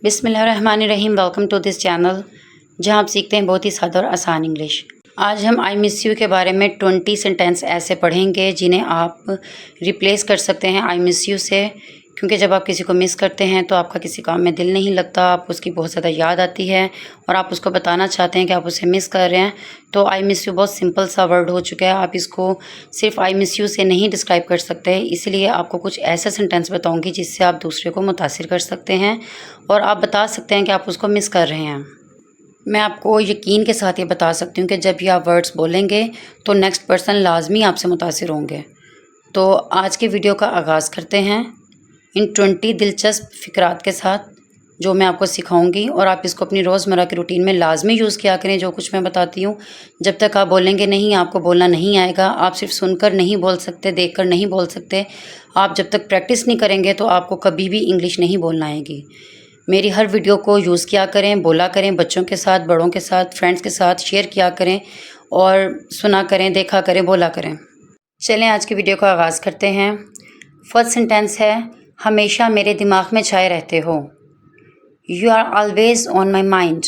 बिस्मिल्लाहिर्रहमानिर्रहीम। Welcome to this channel जहां आप सीखते हैं बहुत ही सादा और आसान इंग्लिश। आज हम आई मिस यू के बारे में 20 सेंटेंस ऐसे पढ़ेंगे जिन्हें आप रिप्लेस कर सकते हैं आई मिस यू से, क्योंकि जब आप किसी को मिस करते हैं तो आपका किसी काम में दिल नहीं लगता, आप उसकी बहुत ज़्यादा याद आती है और आप उसको बताना चाहते हैं कि आप उसे मिस कर रहे हैं। तो आई मिस यू बहुत सिंपल सा वर्ड हो चुका है, आप इसको सिर्फ आई मिस यू से नहीं डिस्क्राइब कर सकते, इसलिए आपको कुछ ऐसे सेंटेंस बताऊंगी जिससे आप दूसरे को मुतासिर कर सकते हैं और आप बता सकते हैं कि आप उसको मिस कर रहे हैं। मैं आपको यकीन के साथ ये बता सकती हूँ कि जब ये आप वर्ड्स बोलेंगे तो नेक्स्ट पर्सन लाजमी आपसे मुतासिर होंगे। तो आज की वीडियो का आगाज़ करते हैं इन 20 दिलचस्प फ़िक्रात के साथ जो मैं आपको सिखाऊंगी, और आप इसको अपनी रोज़मर्रा की रूटीन में लाजमी यूज़ किया करें जो कुछ मैं बताती हूँ। जब तक आप बोलेंगे नहीं, आपको बोलना नहीं आएगा। आप सिर्फ सुनकर नहीं बोल सकते, देखकर नहीं बोल सकते। आप जब तक प्रैक्टिस नहीं करेंगे तो आपको कभी भी इंग्लिश नहीं बोलना आएगी। मेरी हर वीडियो को यूज़ किया करें, बोला करें, बच्चों के साथ, बड़ों के साथ, फ्रेंड्स के साथ शेयर किया करें और सुना करें, देखा करें, बोला करें। चलें आज की वीडियो का आगाज़ करते हैं। फर्स्ट सेंटेंस है, हमेशा मेरे दिमाग में छाए रहते हो। You are always on my mind.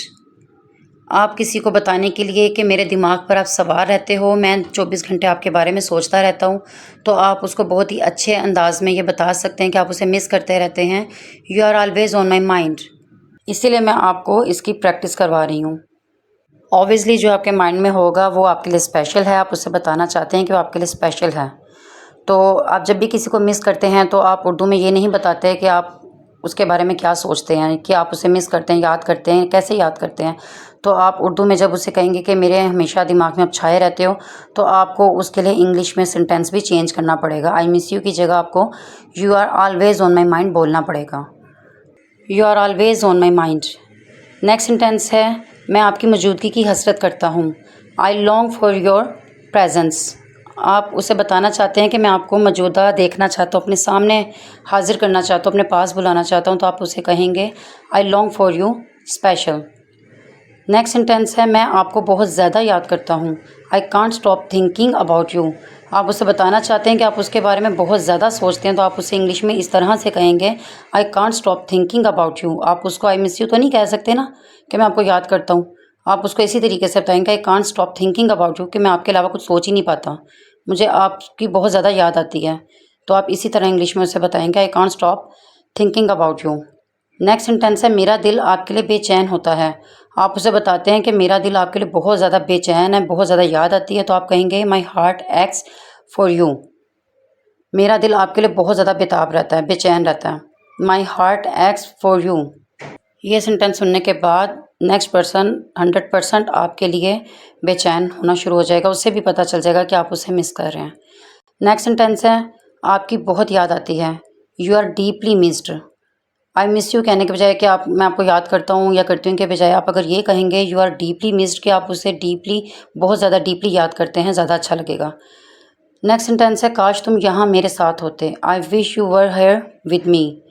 आप किसी को बताने के लिए कि मेरे दिमाग पर आप सवार रहते हो, मैं 24 घंटे आपके बारे में सोचता रहता हूँ, तो आप उसको बहुत ही अच्छे अंदाज में ये बता सकते हैं कि आप उसे मिस करते रहते हैं। You are always on my mind. इसीलिए मैं आपको इसकी प्रैक्टिस करवा रही हूँ। ऑब्वियसली जो आपके माइंड में होगा वो आपके लिए स्पेशल है, आप उसे बताना चाहते हैं कि वो आपके लिए स्पेशल है। तो आप जब भी किसी को मिस करते हैं तो आप उर्दू में ये नहीं बताते कि आप उसके बारे में क्या सोचते हैं, कि आप उसे मिस करते हैं, याद करते हैं, कैसे याद करते हैं। तो आप उर्दू में जब उसे कहेंगे कि मेरे हमेशा दिमाग में आप छाए रहते हो, तो आपको उसके लिए इंग्लिश में सेंटेंस भी चेंज करना पड़ेगा। आई मिस यू की जगह आपको you are always on my mind बोलना पड़ेगा। You are always on my mind. Next sentence है, मैं आपकी मौजूदगी की हसरत करता हूँ। I long for your presence. आप उसे बताना चाहते हैं कि मैं आपको मौजूदा देखना चाहता हूँ, अपने सामने हाजिर करना चाहता हूँ, अपने पास बुलाना चाहता हूँ, तो आप उसे कहेंगे आई long for you special. Next sentence है, मैं आपको बहुत ज़्यादा याद करता हूँ। I can't stop thinking about you. आप उसे बताना चाहते हैं कि आप उसके बारे में बहुत ज़्यादा सोचते हैं, तो आप उसे इंग्लिश में इस तरह से कहेंगे I can't stop thinking about you. आप उसको आई मिस यू तो नहीं कह सकते ना कि मैं आपको याद करता हूँ। आप उसको इसी तरीके से बताएंगे I can't stop thinking about you, कि मैं आपके अलावा कुछ सोच ही नहीं पाता, मुझे आपकी बहुत ज़्यादा याद आती है। तो आप इसी तरह इंग्लिश में उसे बताएंगे I can't stop thinking about you. Next sentence है, मेरा दिल आपके लिए बेचैन होता है। आप उसे बताते हैं कि मेरा दिल आपके लिए बहुत ज़्यादा बेचैन है, बहुत ज़्यादा याद आती है, तो आप कहेंगे my heart x for you. मेरा दिल आपके लिए बहुत ज़्यादा बेताब रहता है, बेचैन रहता है। My heart x for you. ये सेंटेंस सुनने के बाद नेक्स्ट पर्सन 100% आपके लिए बेचैन होना शुरू हो जाएगा, उससे भी पता चल जाएगा कि आप उसे मिस कर रहे हैं। नेक्स्ट सेंटेंस है, आपकी बहुत याद आती है। You are deeply missed. I miss you कहने के बजाय कि आप मैं आपको याद करता हूँ या करती हूँ के बजाय आप अगर ये कहेंगे यू आर डीपली मिस्ड, कि आप उसे डीपली, बहुत ज़्यादा डीपली याद करते हैं, ज़्यादा अच्छा लगेगा। नेक्स्ट सेंटेंस है, काश तुम यहाँ मेरे साथ होते। I wish you were here with me.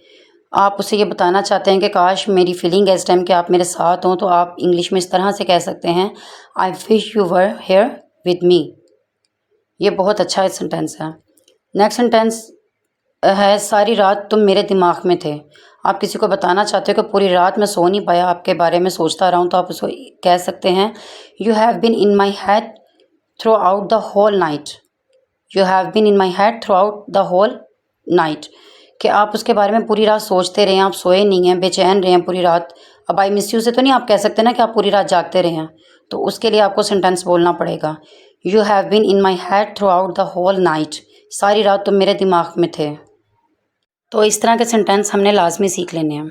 आप उसे ये बताना चाहते हैं कि काश मेरी फीलिंग है इस टाइम कि आप मेरे साथ हों, तो आप इंग्लिश में इस तरह से कह सकते हैं I wish you were here with me. ये बहुत अच्छा सेंटेंस है। नेक्स्ट सेंटेंस है, सारी रात तुम मेरे दिमाग में थे। आप किसी को बताना चाहते हो कि पूरी रात मैं सो नहीं पाया, आपके बारे में सोचता रहा हूँ, तो आप उसको कह सकते हैं you have been in my head throughout the whole night. You have been in my head throughout the whole night, कि आप उसके बारे में पूरी रात सोचते रहे हैं, आप सोए नहीं हैं, बेचैन रहे हैं पूरी रात। अब आई मिस यू से तो नहीं आप कह सकते ना कि आप पूरी रात जागते रहे हैं, तो उसके लिए आपको सेंटेंस बोलना पड़ेगा you have been in my head throughout the whole night. सारी रात तुम मेरे दिमाग में थे। तो इस तरह के सेंटेंस हमने लाजमी सीख लेने हैं।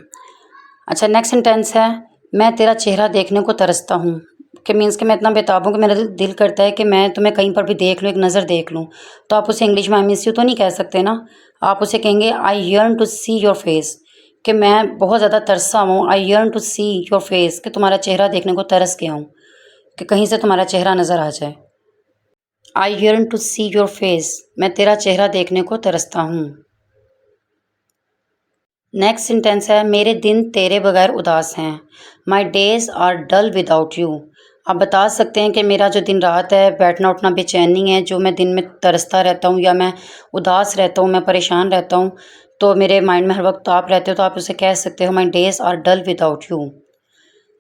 अच्छा, नेक्स्ट सेंटेंस है, मैं तेरा चेहरा देखने को तरसता हूँ, कि मीन्स कि मैं इतना बेताब हूँ कि मेरा दिल करता है कि मैं तुम्हें कहीं पर भी देख लूँ, एक नज़र देख लूँ। तो आप उसे इंग्लिश में आई मिस यू तो नहीं कह सकते ना, आप उसे कहेंगे I yearn to see your face, कि मैं बहुत ज़्यादा तरसा हूँ। I yearn to see your face, कि तुम्हारा चेहरा देखने को तरस गया हूँ, कि कहीं से तुम्हारा चेहरा नज़र आ जाए। I yearn to see your face, मैं तेरा चेहरा देखने को तरसता हूँ। नेक्स्ट सेंटेंस है, मेरे दिन तेरे बगैर उदास हैं। My days are dull without you. आप बता सकते हैं कि मेरा जो दिन रात है, बैठना उठना बेचैनी है, जो मैं दिन में तरसता रहता हूँ या मैं उदास रहता हूँ, मैं परेशान रहता हूँ, तो मेरे माइंड में हर वक्त आप रहते हो, तो आप उसे कह सकते हो my days are dull without you.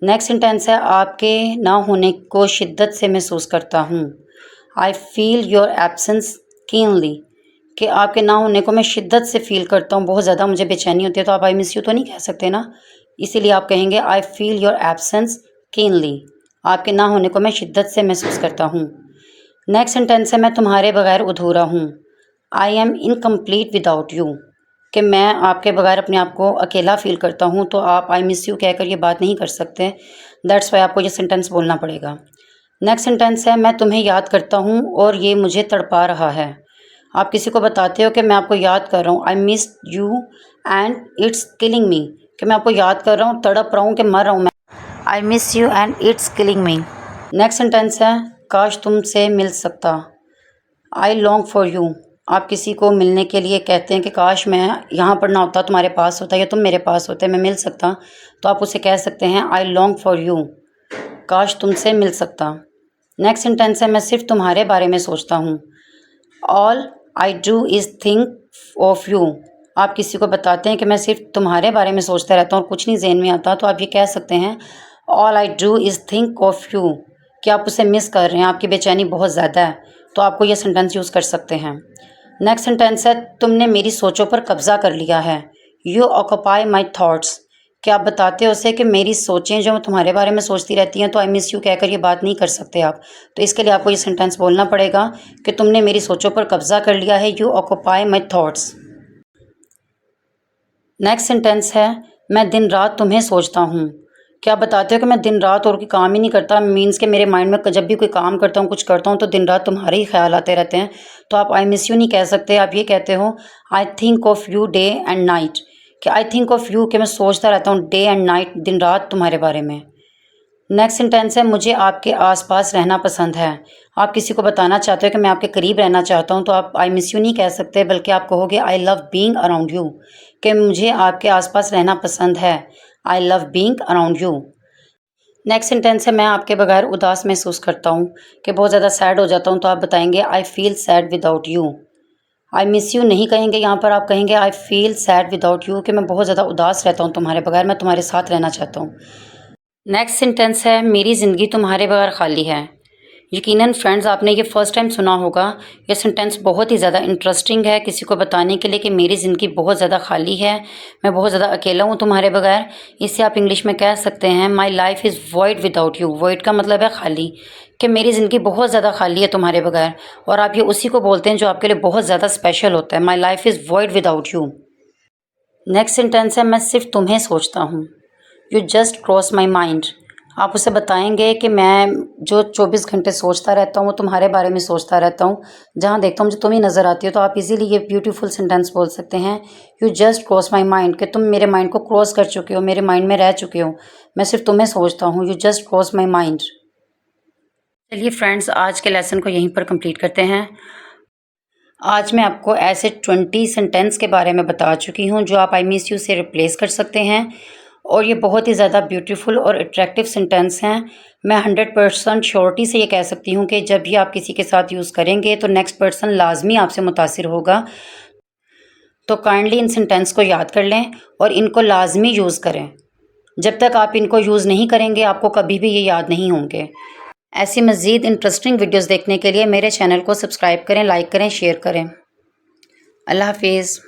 Next sentence है आपके ना होने को शिद्दत से महसूस करता हूँ। I feel your absence keenly, कि आपके ना होने को मैं शिद्दत से फील करता हूँ, बहुत ज़्यादा मुझे बेचैनी होती है। तो आप आई मिस यू तो नहीं कह सकते ना, इसीलिए आप कहेंगे I feel your absence keenly, आपके ना होने को मैं शिद्दत से महसूस करता हूँ। नेक्स्ट सेंटेंस है मैं तुम्हारे बगैर अधूरा हूँ। I am incomplete without you, कि मैं आपके बगैर अपने आप को अकेला फील करता हूँ। तो आप आई मिस यू कहकर ये बात नहीं कर सकते, दैट्स वाई आपको ये सेंटेंस बोलना पड़ेगा। नेक्स्ट सेंटेंस है मैं तुम्हें याद करता हूँ और ये मुझे तड़पा रहा है। आप किसी को बताते हो कि मैं आपको याद कर रहा हूँ, आई miss you and it's killing मी, कि मैं आपको याद कर रहा हूँ, तड़प रहा हूँ, कि मर रहा हूँ मैं, आई miss you and it's killing me. Next sentence है काश तुमसे मिल सकता। आई लॉन्ग फॉर यू, आप किसी को मिलने के लिए कहते हैं कि काश मैं यहाँ पर ना होता, तुम्हारे पास होता, या तुम मेरे पास होते, मैं मिल सकता। तो आप उसे कह सकते हैं आई लॉन्ग फॉर यू, काश तुमसे मिल सकता। नेक्स्ट सेंटेंस है मैं सिर्फ तुम्हारे बारे में सोचता हूँ। All I do is think of you, आप किसी को बताते हैं कि मैं सिर्फ तुम्हारे बारे में सोचता रहता हूँ और कुछ नहीं ज़हन में आता। तो आप ये कह सकते हैं all I do is think of you, कि आप उसे मिस कर रहे हैं, आपकी बेचैनी बहुत ज़्यादा है। तो आपको ये सेंटेंस यूज़ कर सकते हैं। नेक्स्ट सेंटेंस है तुमने मेरी सोचों पर कब्जा कर लिया है। यू ऑक्यूपाई माई थाट्स, कि आप बताते हो उसे कि मेरी सोचें जो तुम्हारे बारे में सोचती रहती हैं। तो आई मिस यू कहकर ये बात नहीं कर सकते आप। तो इसके लिए आपको ये सेंटेंस बोलना पड़ेगा कि तुमने मेरी सोचों पर कब्जा कर लिया है, you occupy my thoughts. Next sentence है मैं दिन रात तुम्हें सोचता हूँ। क्या आप बताते हो कि मैं दिन रात और कोई काम ही नहीं करता, मीन्स कि मेरे माइंड में जब भी कोई काम करता हूँ, कुछ करता हूँ, तो दिन रात तुम्हारे ही ख्याल आते रहते हैं। तो आप आई मिस यू नहीं कह सकते, आप ये कहते हो I think of you day and night, कि आई थिंक ऑफ यू, कि मैं सोचता रहता हूँ डे एंड नाइट, दिन रात तुम्हारे बारे में। नेक्स्ट सेंटेंस है मुझे आपके आसपास रहना पसंद है। आप किसी को बताना चाहते हो कि मैं आपके करीब रहना चाहता हूँ। तो आप आई मिस यू नहीं कह सकते, बल्कि आप कहोगे I love being around you, कि मुझे आपके आसपास रहना पसंद है, I love being around you. Next sentence है मैं आपके बगैर उदास महसूस करता हूँ, कि बहुत ज़्यादा सैड हो जाता हूँ। तो आप बताएंगे I feel sad without you. I miss you नहीं कहेंगे यहाँ पर, आप कहेंगे I feel sad without you, कि मैं बहुत ज़्यादा उदास रहता हूँ तुम्हारे बगैर, मैं तुम्हारे साथ रहना चाहता हूँ। नेक्स्ट सेंटेंस है मेरी ज़िंदगी तुम्हारे बगैर खाली है। यकीनन फ्रेंड्स आपने ये फ़र्स्ट टाइम सुना होगा। ये सेंटेंस बहुत ही ज़्यादा इंटरेस्टिंग है किसी को बताने के लिए कि मेरी ज़िंदगी बहुत ज़्यादा खाली है, मैं बहुत ज़्यादा अकेला हूँ तुम्हारे बगैर। इसे आप इंग्लिश में कह सकते हैं my life is void without you. Void का मतलब है खाली, कि मेरी ज़िंदगी बहुत ज़्यादा खाली है तुम्हारे बगैर। और आप ये उसी को बोलते हैं जो आपके लिए बहुत ज़्यादा स्पेशल होता है, my life is void without you. Next sentence है मैं सिर्फ तुम्हें सोचता हूँ। You just cross my mind. आप उसे बताएंगे कि मैं जो 24 घंटे सोचता रहता हूँ वो तुम्हारे बारे में सोचता रहता हूँ, जहाँ देखता हूँ मुझे तुम ही नज़र आती हो। तो आप इजीली ये ब्यूटीफुल सेंटेंस बोल सकते हैं you just cross my mind, कि तुम मेरे माइंड को क्रॉस कर चुके हो, मेरे माइंड में रह चुके हो, मैं सिर्फ तुम्हें सोचता हूँ, you just cross my mind. चलिए फ्रेंड्स आज के लेसन को यहीं पर कंप्लीट करते हैं। आज मैं आपको ऐसे 20 सेंटेंस के बारे में बता चुकी हूँ जो आप आई मिस यू से रिप्लेस कर सकते हैं, और ये बहुत ही ज़्यादा ब्यूटीफुल और अट्रैक्टिव सेंटेंस हैं। मैं 100% श्योरिटी से ये कह सकती हूँ कि जब भी आप किसी के साथ यूज़ करेंगे तो नेक्स्ट पर्सन लाजमी आपसे मुतासिर होगा। तो काइंडली इन सेंटेंस को याद कर लें और इनको लाजमी यूज़ करें। जब तक आप इनको यूज़ नहीं करेंगे आपको कभी भी ये याद नहीं होंगे। ऐसी मज़ीद इंटरेस्टिंग वीडियोज़ देखने के लिए मेरे चैनल को सब्सक्राइब करें, लाइक करें, शेयर करें। अल्लाह हाफिज़।